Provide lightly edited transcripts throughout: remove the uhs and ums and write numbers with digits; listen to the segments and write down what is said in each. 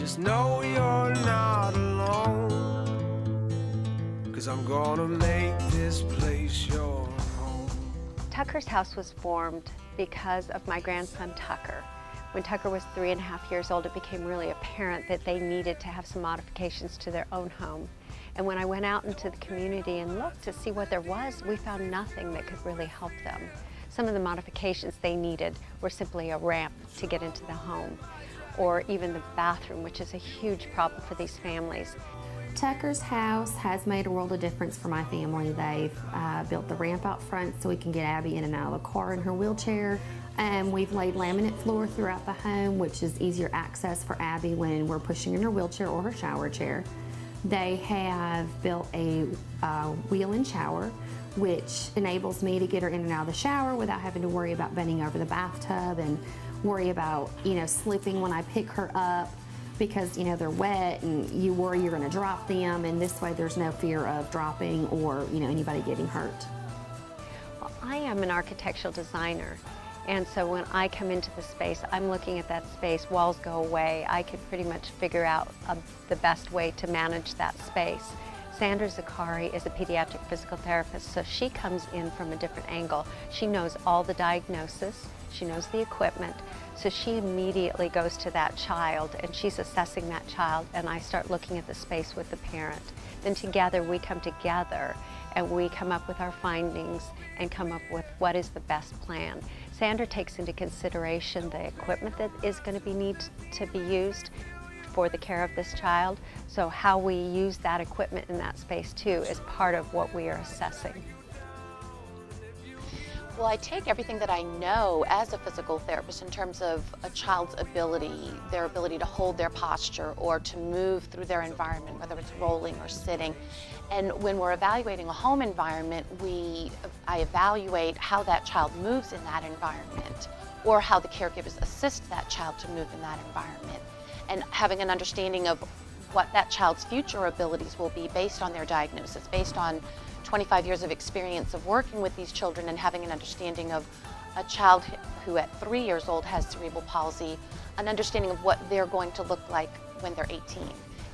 Just know you're not alone, 'cause I'm gonna make this place your home. Tucker's House was formed because of my grandson Tucker. When Tucker was 3.5 years old, it became really apparent that they needed to have some modifications to their own home. And when I went out into the community and looked to see what there was, we found nothing that could really help them. Some of the modifications they needed were simply a ramp to get into the home, or even the bathroom, which is a huge problem for these families. Tucker's House has made a world of difference for my family. They've built the ramp out front so we can get Abby in and out of the car in her wheelchair. And we've laid laminate floor throughout the home, which is easier access for Abby when we're pushing in her wheelchair or her shower chair. They have built a wheel-in shower, which enables me to get her in and out of the shower without having to worry about bending over the bathtub and worry about, slipping when I pick her up, because they're wet and you worry you're going to drop them, and this way there's no fear of dropping or anybody getting hurt. Well, I am an architectural designer, and so when I come into the space, I'm looking at that space, walls go away, I can pretty much figure out the best way to manage that space. Sandra Zakari is a pediatric physical therapist, so she comes in from a different angle. She knows all the diagnosis, she knows the equipment, so she immediately goes to that child and she's assessing that child, and I start looking at the space with the parent. Then together we come together and we come up with our findings and come up with what is the best plan. Sandra takes into consideration the equipment that is going to need to be used for the care of this child, so how we use that equipment in that space too is part of what we are assessing. Well, I take everything that I know as a physical therapist in terms of a child's ability, their ability to hold their posture or to move through their environment, whether it's rolling or sitting. And when we're evaluating a home environment, I evaluate how that child moves in that environment, or how the caregivers assist that child to move in that environment. And having an understanding of what that child's future abilities will be based on their diagnosis, based on 25 years of experience of working with these children, and having an understanding of a child who at 3 years old has cerebral palsy, an understanding of what they're going to look like when they're 18,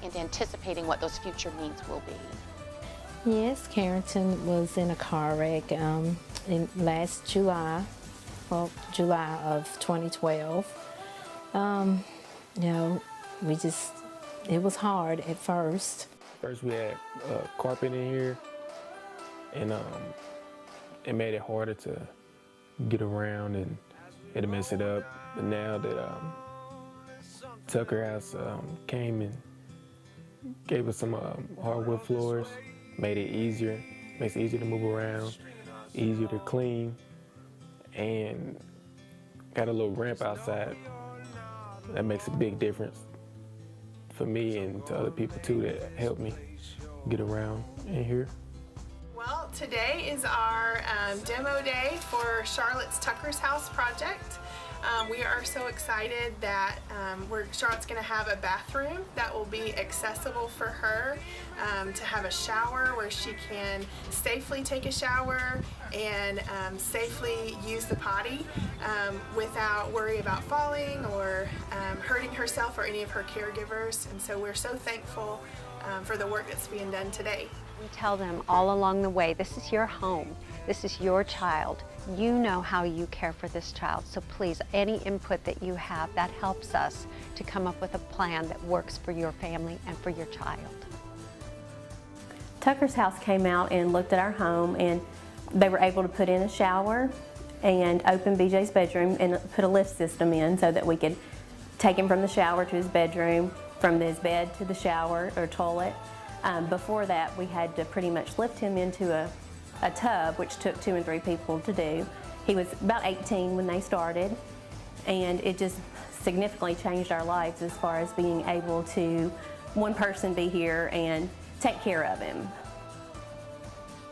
and anticipating what those future needs will be. Yes, Carrington was in a car wreck in last July, July of 2012. It was hard at first. First we had carpet in here, and it made it harder to get around, and it'll mess it up. But now that Tucker House came and gave us some hardwood floors, made it easier, makes it easier to move around, easier to clean, and got a little ramp outside. That makes a big difference for me and to other people too that help me get around in here. Well, today is our demo day for Charlotte's Tucker's House project. We are so excited that Charlotte's going to have a bathroom that will be accessible for her, to have a shower where she can safely take a shower and safely use the potty without worry about falling or hurting herself or any of her caregivers. And so we're so thankful for the work that's being done today. We tell them all along the way, this is your home, this is your child. You know how you care for this child, so please, any input that you have, that helps us to come up with a plan that works for your family and for your child. Tucker's House came out and looked at our home, and they were able to put in a shower and open BJ's bedroom and put a lift system in so that we could take him from the shower to his bedroom, from his bed to the shower or toilet. Before that, we had to pretty much lift him into a tub, which took 2 and 3 people to do. He was about 18 when they started, and it just significantly changed our lives as far as being able to, one person be here and take care of him.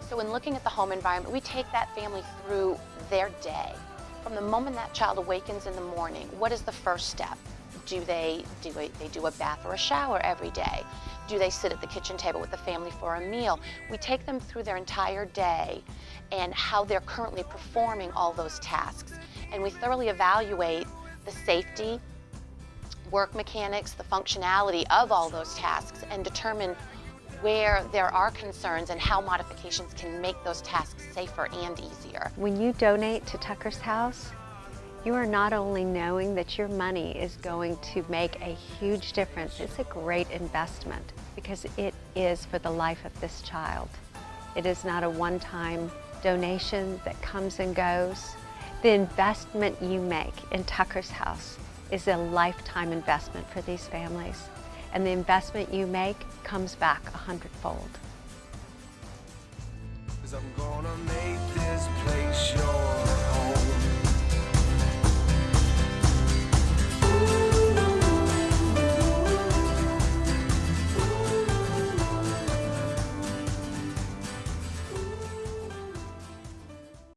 So when looking at the home environment, we take that family through their day. From the moment that child awakens in the morning, what is the first step? Do they do a bath or a shower every day? Do they sit at the kitchen table with the family for a meal? We take them through their entire day and how they're currently performing all those tasks. And we thoroughly evaluate the safety, work mechanics, the functionality of all those tasks, and determine where there are concerns and how modifications can make those tasks safer and easier. When you donate to Tucker's House, you are not only knowing that your money is going to make a huge difference, it's a great investment because it is for the life of this child. It is not a one-time donation that comes and goes. The investment you make in Tucker's House is a lifetime investment for these families. And the investment you make comes back 100-fold. 'Cause I'm gonna make